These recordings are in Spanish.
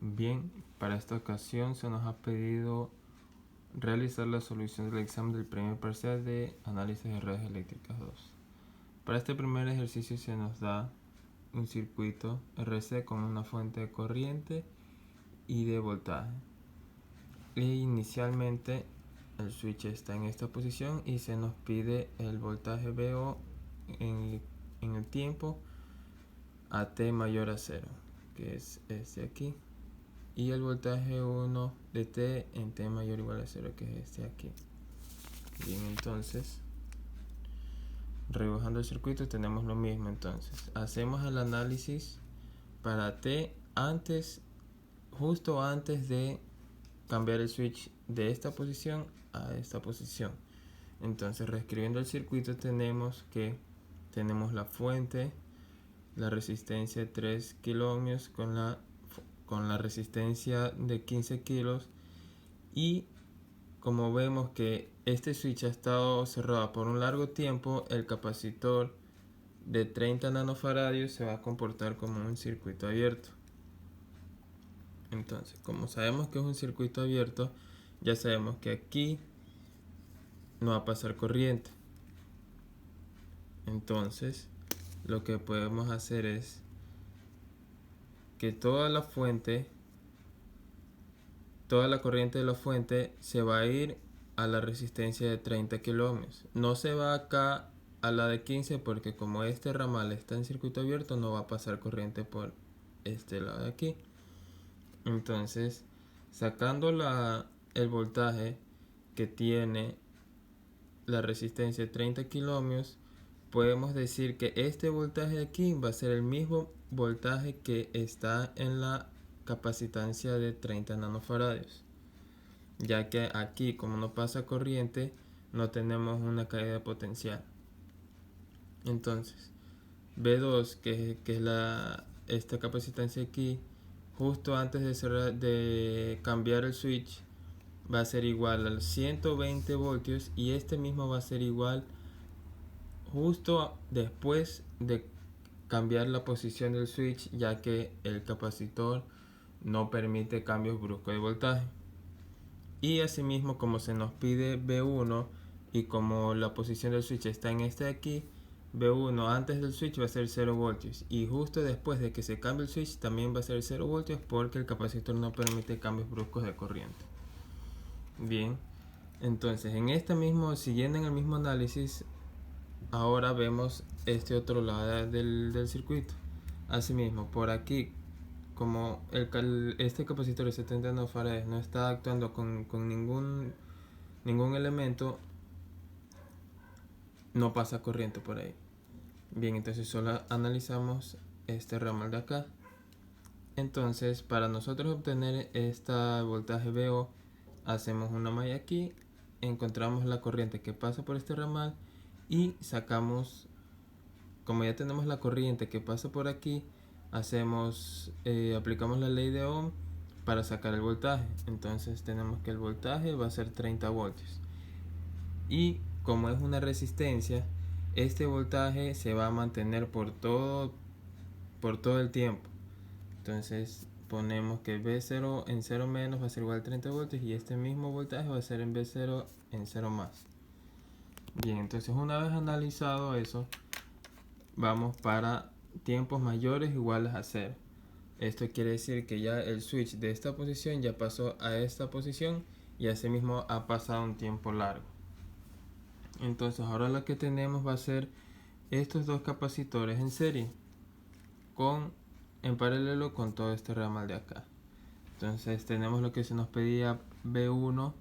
Bien, para esta ocasión se nos ha pedido realizar la solución del examen del primer parcial de análisis de redes eléctricas 2. Para este primer ejercicio se nos da un circuito RC con una fuente de corriente y de voltaje. Inicialmente el switch está en esta posición y se nos pide el voltaje VO en el tiempo a t mayor a 0, que es este aquí, y el voltaje 1 de t en t mayor o igual a 0, que es este aquí. Bien, entonces rebajando el circuito tenemos lo mismo. Entonces hacemos el análisis para t justo antes de cambiar el switch de esta posición a esta posición. Entonces, reescribiendo el circuito, tenemos la fuente, la resistencia de 3 kiloohmios con la resistencia de 15 kilos, y como vemos que este switch ha estado cerrado por un largo tiempo, el capacitor de 30 nanofaradios se va a comportar como un circuito abierto. Entonces, como sabemos que es un circuito abierto, ya sabemos que aquí no va a pasar corriente. Entonces, lo que podemos hacer es que toda la corriente de la fuente se va a ir a la resistencia de 30 kiloohmios. No se va acá a la de 15 porque como este ramal está en circuito abierto, no va a pasar corriente por este lado de aquí. Entonces, sacando el voltaje que tiene la resistencia de 30 kiloohmios, podemos decir que este voltaje de aquí va a ser el mismo voltaje que está en la capacitancia de 30 nanofaradios, ya que aquí, como no pasa corriente, no tenemos una caída potencial. Entonces B2, que es esta capacitancia aquí, justo antes de cambiar el switch, va a ser igual a 120 voltios, y este mismo va a ser igual justo después de cambiar la posición del switch, ya que el capacitor no permite cambios bruscos de voltaje. Y asimismo, como se nos pide B1 y como la posición del switch está en este de aquí, B1 antes del switch va a ser 0 voltios, y justo después de que se cambie el switch también va a ser 0 voltios porque el capacitor no permite cambios bruscos de corriente. Bien, entonces siguiendo en el mismo análisis, ahora vemos este otro lado del circuito. Asimismo, por aquí, como este capacitor de 70 nanofaradios no está actuando con ningún elemento, no pasa corriente por ahí. Bien, entonces solo analizamos este ramal de acá. Entonces, para nosotros obtener este voltaje VO, hacemos una malla aquí, encontramos la corriente que pasa por este ramal y sacamos, como ya tenemos la corriente que pasa por aquí, aplicamos la ley de Ohm para sacar el voltaje. Entonces tenemos que el voltaje va a ser 30 voltios, y como es una resistencia, este voltaje se va a mantener por todo el tiempo. Entonces ponemos que V0 en 0 menos va a ser igual a 30 voltios, y este mismo voltaje va a ser en V0 en 0 más. Bien, entonces una vez analizado eso, vamos para tiempos mayores iguales a 0. Esto quiere decir que ya el switch de esta posición ya pasó a esta posición, y asimismo ha pasado un tiempo largo. Entonces ahora lo que tenemos va a ser estos dos capacitores en serie en paralelo con todo este ramal de acá. Entonces tenemos lo que se nos pedía, B1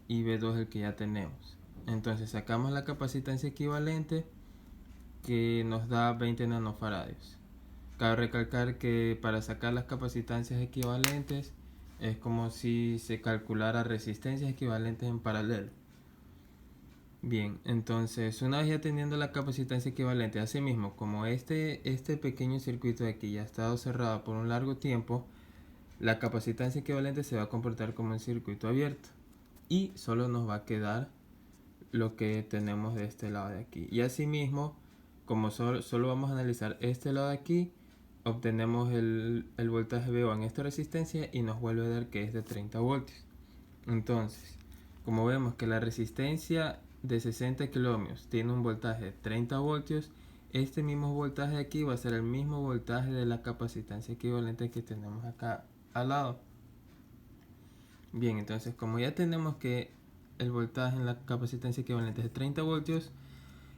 y B2, el que ya tenemos. Entonces sacamos la capacitancia equivalente, que nos da 20 nanofaradios. Cabe recalcar que para sacar las capacitancias equivalentes es como si se calculara resistencias equivalentes en paralelo. Bien, entonces una vez ya teniendo la capacitancia equivalente, asimismo, como este pequeño circuito de aquí ya ha estado cerrado por un largo tiempo, la capacitancia equivalente se va a comportar como un circuito abierto, y solo nos va a quedar lo que tenemos de este lado de aquí. Y asimismo, como solo vamos a analizar este lado de aquí, obtenemos el voltaje VO en esta resistencia y nos vuelve a dar que es de 30 voltios. Entonces, como vemos que la resistencia de 60 kilómetros tiene un voltaje de 30 voltios, este mismo voltaje de aquí va a ser el mismo voltaje de la capacitancia equivalente que tenemos acá al lado. Bien, entonces como ya tenemos que el voltaje en la capacitancia equivalente es de 30 voltios,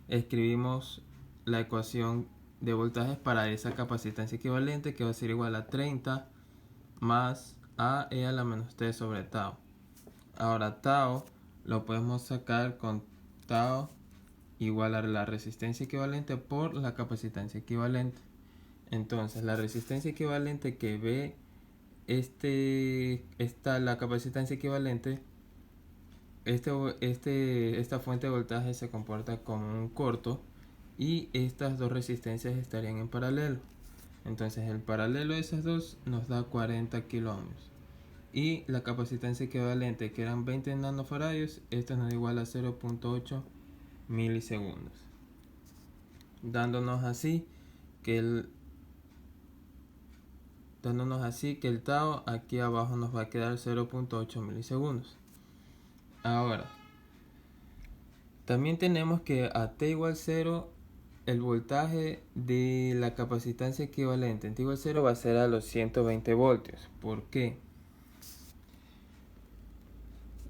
escribimos la ecuación de voltajes para esa capacitancia equivalente, que va a ser igual a 30 más A e a la menos T sobre tau. Ahora tau lo podemos sacar con tau igual a la resistencia equivalente por la capacitancia equivalente. Entonces la resistencia equivalente que ve la capacitancia equivalente, esta fuente de voltaje se comporta como un corto y estas dos resistencias estarían en paralelo. Entonces el paralelo de esas dos nos da 40 kilómetros. Y la capacitancia equivalente, que eran 20 nanofarados, esto nos da igual a 0.8 milisegundos. Dándonos así que el tau aquí abajo nos va a quedar 0.8 milisegundos. Ahora, también tenemos que a t igual 0, el voltaje de la capacitancia equivalente en t igual 0 va a ser a los 120 voltios. ¿Por qué?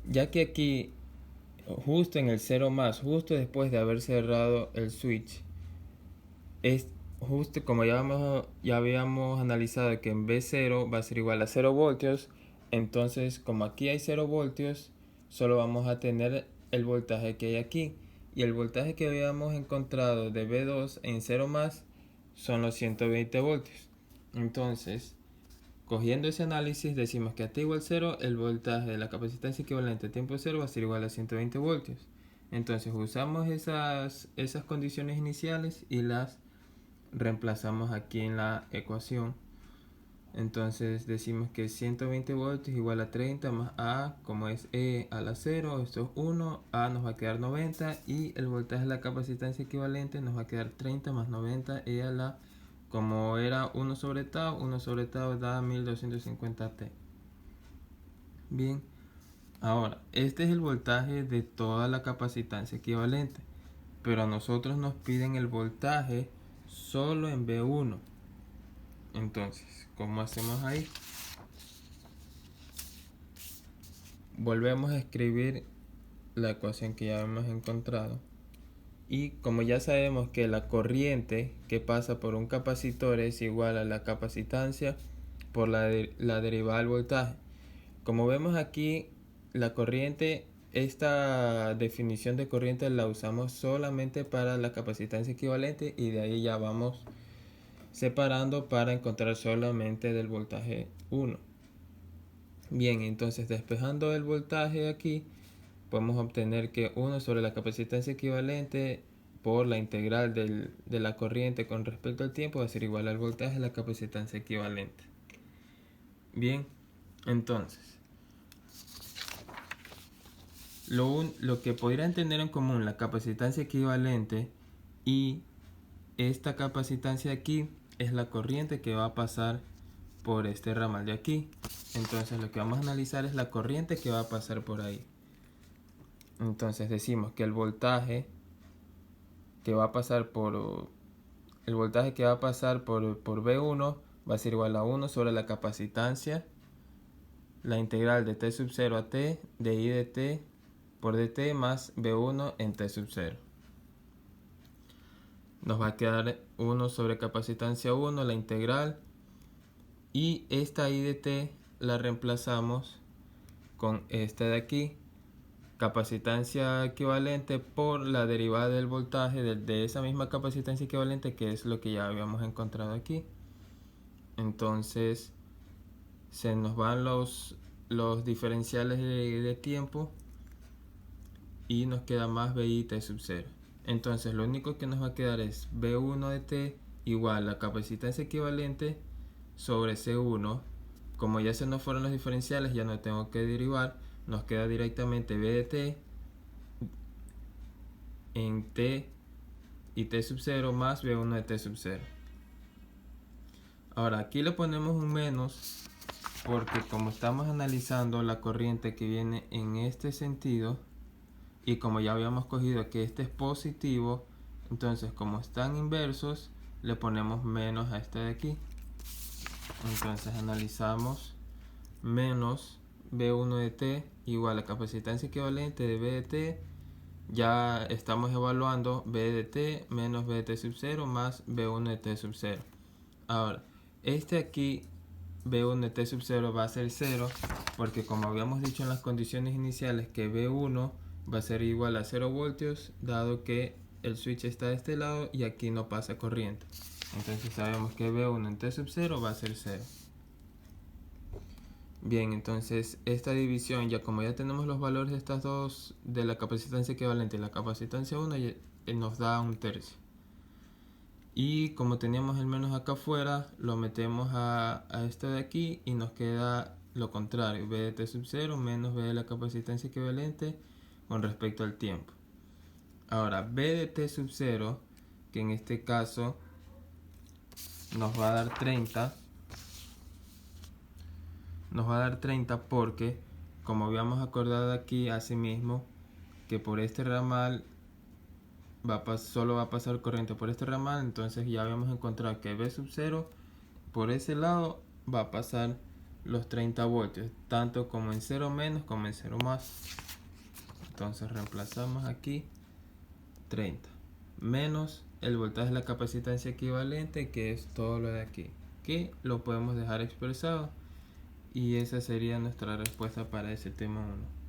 Ya que aquí, justo en el 0 más, justo después de haber cerrado el switch, es justo como ya habíamos analizado que en B0 va a ser igual a 0 voltios, entonces como aquí hay 0 voltios, solo vamos a tener el voltaje que hay aquí, y el voltaje que habíamos encontrado de B2 en 0 más son los 120 voltios. Entonces, cogiendo ese análisis, decimos que a t igual 0, el voltaje de la capacitancia equivalente a tiempo 0 va a ser igual a 120 voltios. Entonces usamos esas condiciones iniciales y las reemplazamos aquí en la ecuación. Entonces decimos que 120 voltios igual a 30 más A, como es E a la 0, esto es 1, A nos va a quedar 90 y el voltaje de la capacitancia equivalente nos va a quedar 30 más 90 E a la, como era 1 sobre tau da 1250 T. Bien, ahora este es el voltaje de toda la capacitancia equivalente, pero a nosotros nos piden el voltaje solo en B1. Entonces, ¿cómo hacemos ahí? Volvemos a escribir la ecuación que ya hemos encontrado. Y como ya sabemos que la corriente que pasa por un capacitor es igual a la capacitancia por la derivada del voltaje. Como vemos aquí, la corriente, esta definición de corriente la usamos solamente para la capacitancia equivalente y de ahí ya vamos separando para encontrar solamente del voltaje 1. Bien, entonces despejando el voltaje aquí, podemos obtener que 1 sobre la capacitancia equivalente por la integral de la corriente con respecto al tiempo va a ser igual al voltaje de la capacitancia equivalente. Bien, entonces lo que podrían tener en común la capacitancia equivalente y esta capacitancia aquí es la corriente que va a pasar por este ramal de aquí. Entonces lo que vamos a analizar es la corriente que va a pasar por ahí. Entonces decimos que el voltaje que va a pasar por B1 va a ser igual a 1 sobre la capacitancia, la integral de t sub 0 a t de I de t por dt más B1 en t sub 0. Nos va a quedar 1 sobre capacitancia 1, la integral, y esta I de t la reemplazamos con esta de aquí, capacitancia equivalente por la derivada del voltaje de esa misma capacitancia equivalente, que es lo que ya habíamos encontrado aquí. Entonces se nos van los diferenciales de tiempo y nos queda más BI t sub 0. Entonces lo único que nos va a quedar es B1 de t igual a capacitancia equivalente sobre C1. Como ya se nos fueron los diferenciales, ya no tengo que derivar, nos queda directamente B de t en t y t sub 0 más B1 de t sub 0. Ahora aquí le ponemos un menos porque como estamos analizando la corriente que viene en este sentido y como ya habíamos cogido que este es positivo, entonces como están inversos le ponemos menos a este de aquí. Entonces analizamos menos B1 de t igual a capacitancia equivalente de B de t. Ya estamos evaluando B de t menos B de t sub 0 más B1 de t sub 0. Ahora, este aquí B1 de t sub 0 va a ser 0 porque como habíamos dicho en las condiciones iniciales que B1 va a ser igual a 0 voltios dado que el switch está de este lado y aquí no pasa corriente. Entonces sabemos que B1 en t sub 0 va a ser 0. Bien, entonces esta división, ya como ya tenemos los valores de estas dos, de la capacitancia equivalente y la capacitancia 1, nos da un tercio. Y como teníamos el menos acá afuera, lo metemos a este de aquí y nos queda lo contrario, B de t sub 0 menos B de la capacitancia equivalente con respecto al tiempo. Ahora, B de t sub 0, que en este caso nos va a dar 30, porque como habíamos acordado aquí asimismo que por este ramal solo va a pasar corriente por este ramal, entonces ya habíamos encontrado que B sub 0 por ese lado va a pasar los 30 voltios, tanto como en 0 menos como en 0 más. Entonces reemplazamos aquí 30 menos el voltaje de la capacitancia equivalente, que es todo lo de aquí, que lo podemos dejar expresado. Y esa sería nuestra respuesta para ese tema 1.